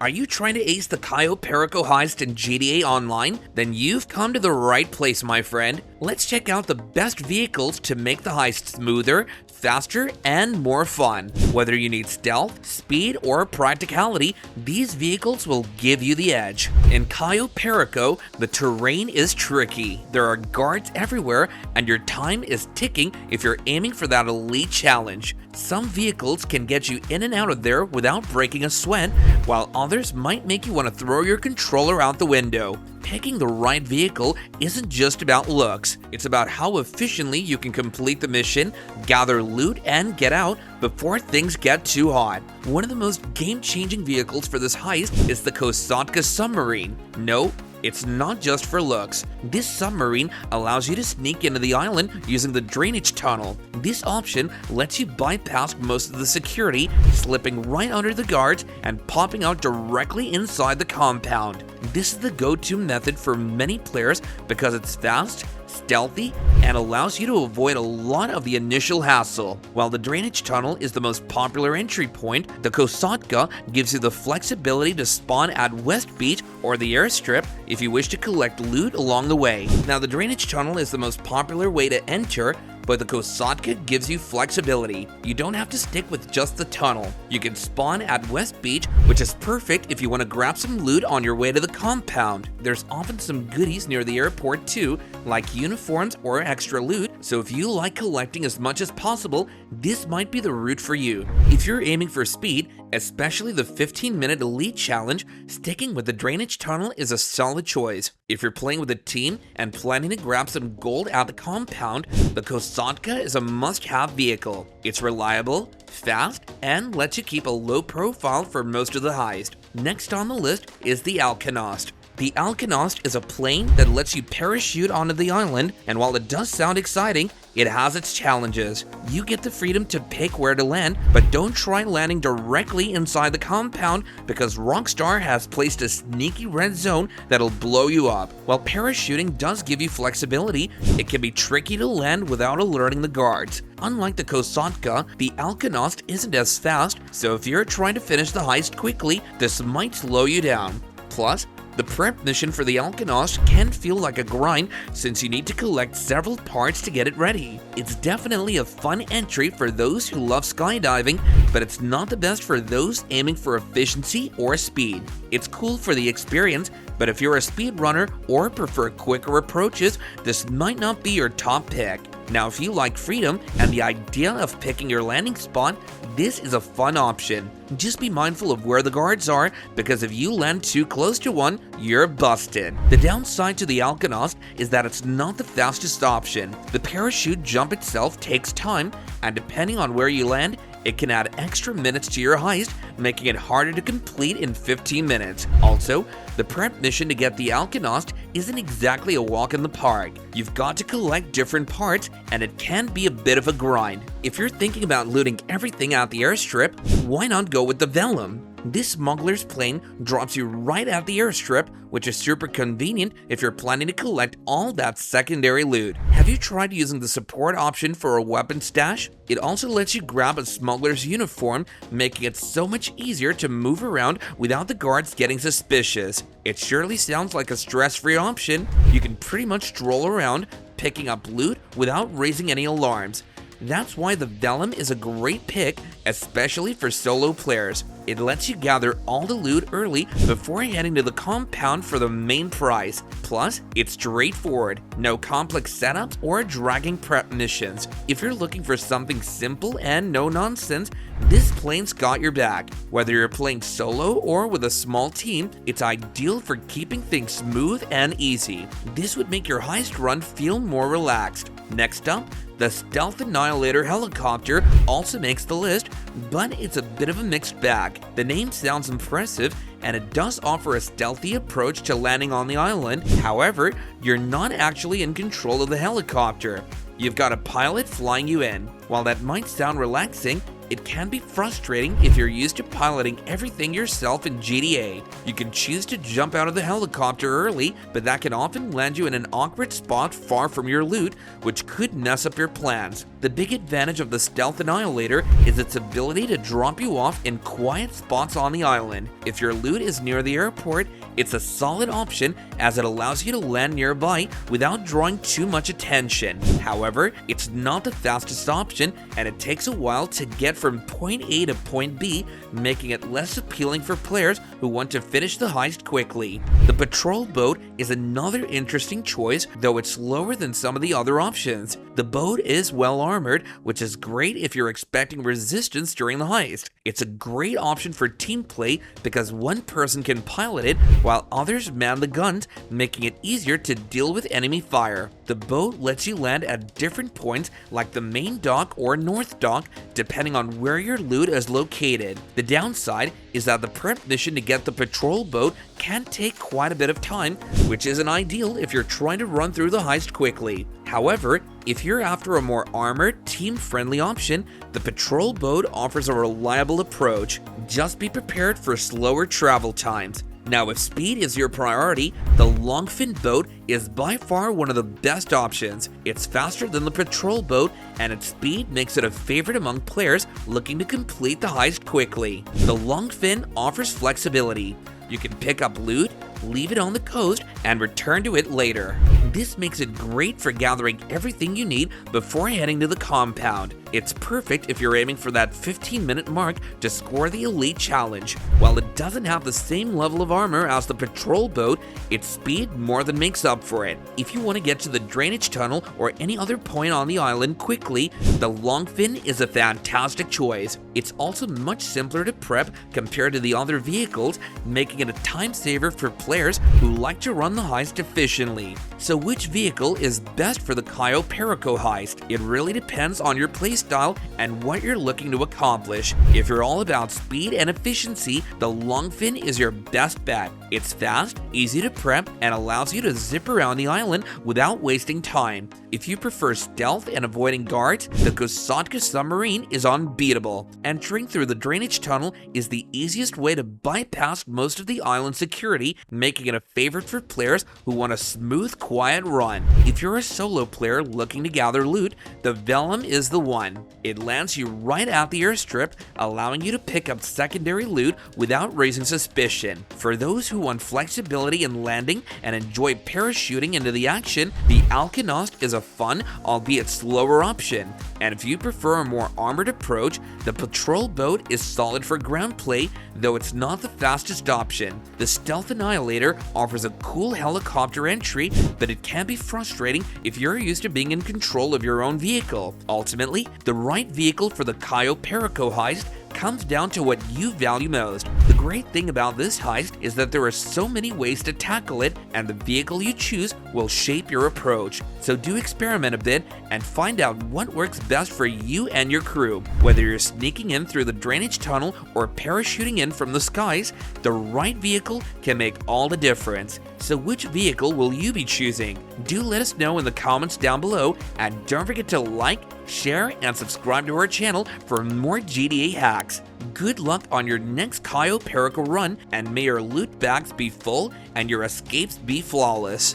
Are you trying to ace the Cayo Perico Heist in GTA Online? Then you've come to the right place, my friend. Let's check out the best vehicles to make the heist smoother, faster, and more fun. Whether you need stealth, speed, or practicality, these vehicles will give you the edge. In Cayo Perico, the terrain is tricky. There are guards everywhere, and your time is ticking if you're aiming for that elite challenge. Some vehicles can get you in and out of there without breaking a sweat, while others might make you want to throw your controller out the window. Picking the right vehicle isn't just about looks, it's about how efficiently you can complete the mission, gather loot, and get out before things get too hot. One of the most game-changing vehicles for this heist is the Kosatka submarine. No, it's not just for looks. This submarine allows you to sneak into the island using the drainage tunnel. This option lets you bypass most of the security, slipping right under the guards and popping out directly inside the compound. This is the go-to method for many players because it's fast, stealthy, and allows you to avoid a lot of the initial hassle. While the drainage tunnel is the most popular entry point, the Kosatka gives you the flexibility to spawn at West Beach or the airstrip if you wish to collect loot along the way. Now, the drainage tunnel is the most popular way to enter, but the Kosatka gives you flexibility. You don't have to stick with just the tunnel. You can spawn at West Beach, which is perfect if you want to grab some loot on your way to the compound. There's often some goodies near the airport too, like uniforms or extra loot, so if you like collecting as much as possible, this might be the route for you. If you're aiming for speed, especially the 15-minute elite challenge, sticking with the drainage tunnel is a solid choice. If you're playing with a team and planning to grab some gold at the compound, the Kosatka is a must-have vehicle. It's reliable, fast, and lets you keep a low profile for most of the heist. Next on the list is the Alchemist. The Alchemist is a plane that lets you parachute onto the island, and while it does sound exciting, it has its challenges. You get the freedom to pick where to land, but don't try landing directly inside the compound because Rockstar has placed a sneaky red zone that'll blow you up. While parachuting does give you flexibility, it can be tricky to land without alerting the guards. Unlike the Kosatka, the Alchemist isn't as fast, so if you're trying to finish the heist quickly, this might slow you down. Plus, the prep mission for the Alchemist can feel like a grind since you need to collect several parts to get it ready. It's definitely a fun entry for those who love skydiving, but it's not the best for those aiming for efficiency or speed. It's cool for the experience, but if you're a speedrunner or prefer quicker approaches, this might not be your top pick. Now, if you like freedom and the idea of picking your landing spot, this is a fun option. Just be mindful of where the guards are, because if you land too close to one, you're busted. The downside to the Alchemist is that it's not the fastest option. The parachute jump itself takes time, and depending on where you land, it can add extra minutes to your heist, making it harder to complete in 15 minutes. Also, the prep mission to get the Alchemist isn't exactly a walk in the park. You've got to collect different parts, and it can be a bit of a grind. If you're thinking about looting everything at the airstrip, why not go with the Velum? This smuggler's plane drops you right at the airstrip, which is super convenient if you're planning to collect all that secondary loot. Have you tried using the support option for a weapon stash? It also lets you grab a smuggler's uniform, making it so much easier to move around without the guards getting suspicious. It surely sounds like a stress-free option. You can pretty much stroll around, picking up loot without raising any alarms. That's why the Velum is a great pick, especially for solo players. It lets you gather all the loot early before heading to the compound for the main prize. Plus, it's straightforward, no complex setups or dragging prep missions. If you're looking for something simple and no nonsense, this plane's got your back. Whether you're playing solo or with a small team, it's ideal for keeping things smooth and easy. This would make your heist run feel more relaxed. Next up, the Stealth Annihilator helicopter also makes the list, but it's a bit of a mixed bag. The name sounds impressive, and it does offer a stealthy approach to landing on the island. However, you're not actually in control of the helicopter. You've got a pilot flying you in. While that might sound relaxing, It can be frustrating if you're used to piloting everything yourself in GTA. You can choose to jump out of the helicopter early, but that can often land you in an awkward spot far from your loot, which could mess up your plans. The big advantage of the Stealth Annihilator is its ability to drop you off in quiet spots on the island. If your loot is near the airport, it's a solid option as it allows you to land nearby without drawing too much attention. However, it's not the fastest option and it takes a while to get from point A to point B, making it less appealing for players who want to finish the heist quickly. The patrol boat is another interesting choice, though it's slower than some of the other options. The boat is well armored, which is great if you're expecting resistance during the heist. It's a great option for team play because one person can pilot it while others man the guns, making it easier to deal with enemy fire. The boat lets you land at different points like the main dock or north dock, depending on where your loot is located. The downside is that the prep mission to get the patrol boat can take quite a bit of time, which isn't ideal if you're trying to run through the heist quickly. However, if you're after a more armored, team-friendly option, the patrol boat offers a reliable approach. Just be prepared for slower travel times. Now, if speed is your priority, the longfin boat is by far one of the best options. It's faster than the patrol boat, and its speed makes it a favorite among players looking to complete the heist quickly. The longfin offers flexibility. You can pick up loot, leave it on the coast, and return to it later. This makes it great for gathering everything you need before heading to the compound. It's perfect if you're aiming for that 15-minute mark to score the elite challenge. While it doesn't have the same level of armor as the patrol boat, its speed more than makes up for it. If you want to get to the drainage tunnel or any other point on the island quickly, the longfin is a fantastic choice. It's also much simpler to prep compared to the other vehicles, making it a time saver for players who like to run the heist efficiently. So which vehicle is best for the Cayo Perico heist? It really depends on your playstyle and what you're looking to accomplish. If you're all about speed and efficiency, the longfin is your best bet. It's fast, easy to prep, and allows you to zip around the island without wasting time. If you prefer stealth and avoiding guards, the Kosatka submarine is unbeatable. Entering through the drainage tunnel is the easiest way to bypass most of the island security, making it a favorite for players who want a smooth, quiet run. If you're a solo player looking to gather loot, the Vellum is the one. It lands you right at the airstrip, allowing you to pick up secondary loot without raising suspicion. For those who want flexibility in landing and enjoy parachuting into the action, the Alchemist is a fun, albeit slower option. And if you prefer a more armored approach, the patrol boat is solid for ground play, though it's not the fastest option. The Stealth Annihilator offers a cool helicopter entry, but it can be frustrating if you're used to being in control of your own vehicle. Ultimately, the right vehicle for the Cayo Perico heist comes down to what you value most. The great thing about this heist is that there are so many ways to tackle it, and the vehicle you choose will shape your approach. So do experiment a bit and find out what works best for you and your crew. Whether you're sneaking in through the drainage tunnel or parachuting in from the skies, the right vehicle can make all the difference. So which vehicle will you be choosing? Do let us know in the comments down below, and don't forget to like, share, and subscribe to our channel for more GTA hacks. Good luck on your next Cayo Perico run, and may your loot bags be full and your escapes be flawless.